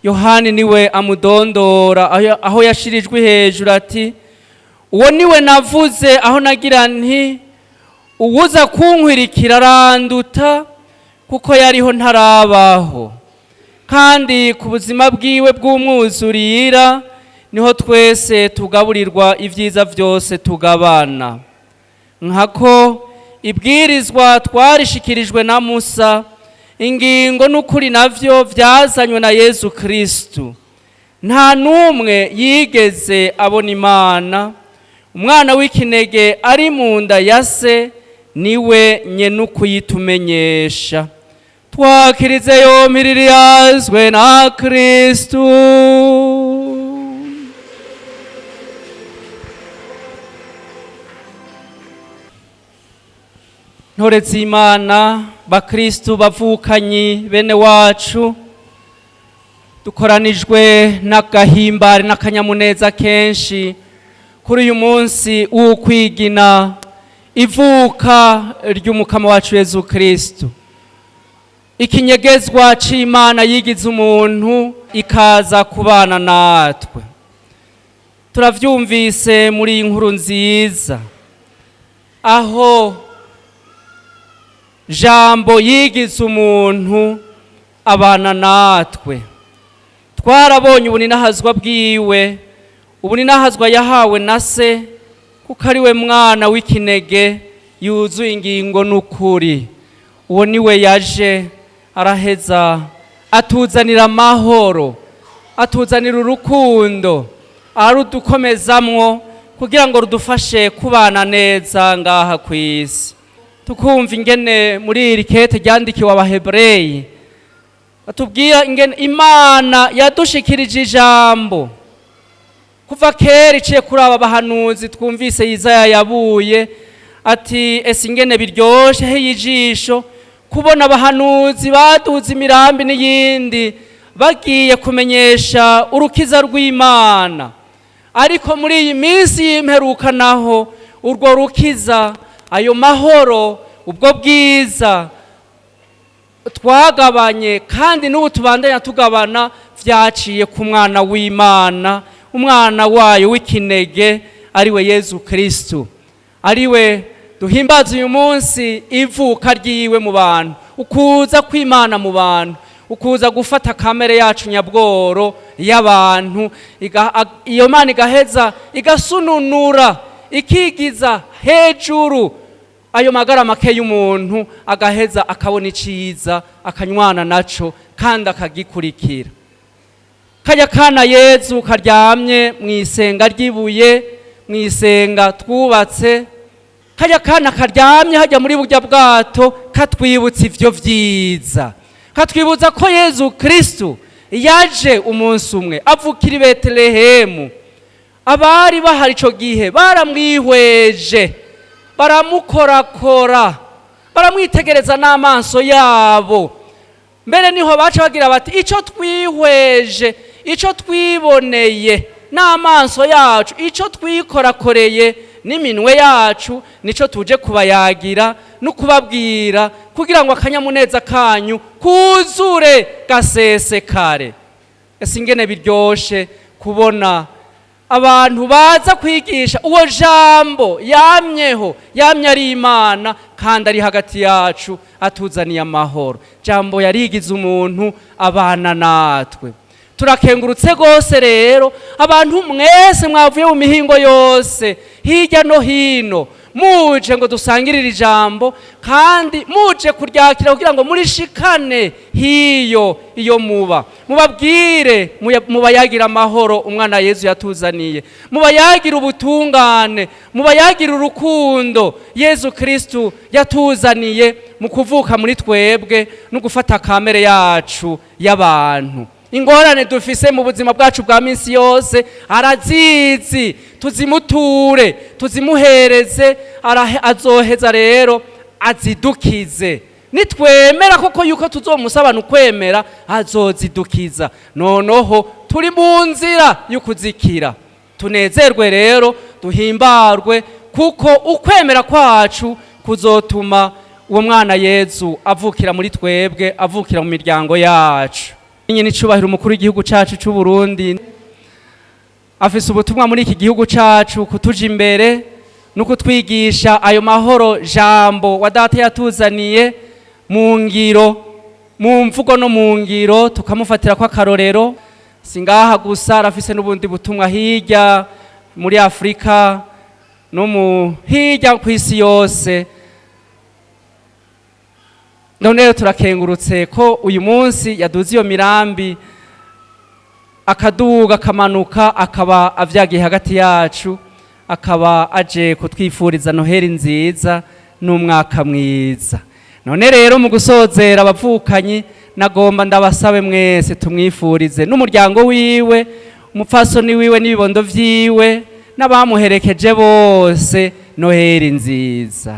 Yohani niwe amudondora aho yashirijwe hejuru ati, uwo niwe navuze aho nagira nti uwuza kunkwirikira aranduta kuko yariho ntarabaho, kandi ku buzima bwiwe bw'umwuzurira niho twese tugaburirwa ibyiza byose tugabana. Nkako ibwirizwa twarishikirijwe na Musa, ingingo n'ukuri navyo vyazanywe na Yesu Kristu. Nta numwe yigeze abona Imana, umwana w'ikinege ari mu nda ya se niwe nyene ukuyitumenyesha. Twakirize yompi ririyazwe na Kristu. Ntore z'Imana, bakristu bavukanyi bene wacu, dukoranijwe n'agahimbare n'akanyamuneza kenshi kuri uyu munsi w'ukwigina ivuka ry'umukama wacu Yesu Kristu. Ikinyegezwa c'Imana yigize umuntu ikaza kubana natwe. Turavyumvise muri inkuru nziza aho Jambo yigize umuntu abana natwe. Twarabonye ubuninahazwa bwiwe, ubuninahazwa yahawe na se kuko ari we mwana w'ikinege yuzuye ingingo n'ukuri. Uwo niwe yaje araheza atuzanira amahoro, atuzanira urukundo, arudukomezamwo kugira ngo rudufashe kubana neza ngaha ku isi. Tukumva ingene muri iri kete ryandikiwe Abahebreyi batubwira ingene Imana yadushikirije ijambo kuva kera iciye kuri aba bahanuzi. Twumvise Yesaya yabuye ati ese ingene biryoshe hejisho kubona abahanuzi baduze imirambi n'iyindi bagiye kumenyesha urukiza rw'Imana. Ariko muri iyi minsi y'imperuka naho urwo rukiza, ayo mahoro, ubwo bwiza twagabanye kandi n'ubu tubandanya tugabana vyaciye ku mwana w'Imana, umwana wayo w'ikinege ariwe Yesu Kristu. Ariwe duhimbaza uyu munsi ivuka ryiwe mu bantu, ukuza kw'Imana mu bantu, ukuza gufata kamere yacu nyabworo y'abantu, iyo Mana igaheza igasununura ikigiza hejuru ayo magara make y'umuntu, agaheza akabona iciza akanywana naco kandi akagikurikira. Kajya kana Yezu karyamye mwisenga ry'ibuye, mwisenga twubatse, kajya kana karyamye hajya muri burya bwato katwibutsa ivyo vyiza, katwibutsa ko Yezu Kristu yaje umunsi umwe avukira i Betelehemu. Abari bahari ico gihe baramwihweje, baramukorakora, baramwitegereza n'amaso yabo. Mbere niho baca bagira bati ico twihweje, ico twiboneye n'amaso yacu, ico twikorakoreye n'iminwe yacu, nico tuje kubayagira no kubabwira kugira ngo akanyamuneza kanyu kuzure gasesekare. Ese ingene biryoshe kubona abantu baza kwigisha uwo jambo yamyeho, yamye ari Imana kandi ari hagati yacu atuzaniye amahoro. Jambo yarigize umuntu abana natwe. Turakengurutse gose rero abantu mwese mwavuye mu mihingo yose hirya no hino, muje ngo dusangirire ijambo kandi muje kuryakira kugira ngo murishikane hiyo iyo muba, mubabwire, mubayagira amahoro umwana Yesu yatuzaniye, mubayagira ubutungane, mubayagira urukundo Yesu Kristu yatuzaniye mu kuvuka muri twebwe no gufata kamere yacu y'abantu. Ingorane dufise mu buzima bwacu bwa minsi yose arazizi, tuzimuture, tuzimuhereze, azoheza rero azidukize. Nitwemera koko yuko tuzomusabana ukwemera, azozidukiza. Noneho turi mu nzira y'ukuzikira. Tunezerwe rero, duhimbarwe kuko ukwemera kwacu kuzotuma uwo mwana Yesu avukira muri twebwe, avukira mu miryango yacu. nyine icubahiro umukuru w'igihugu cacu c'u Burundi afise ubutumwa muri iki gihugu cacu kutuja imbere no kutwigisha ayo mahoro jambo wa data yatuzaniye mu ngiro, mu mvugo no mu ngiro, tukamufatira kwa karorero. Singaha gusa arafise n'ubundi butumwa hirya muri Afrika no mu hirya kw'isi yose. None rero turakengurutse ko uyu munsi yaduze iyo mirambi akaduga akamanuka akaba avyagiye hagati yacu, akaba aje kutwifuriza Noheri nziza n'umwaka mwiza. None rero mu gusozera abavukanyi nagomba ndabasabe mwese tumwifurize n'umuryango wiwe, umupfasoni wiwe n'ibibondo vyiwe n'abamuherekeje bose Noheri nziza.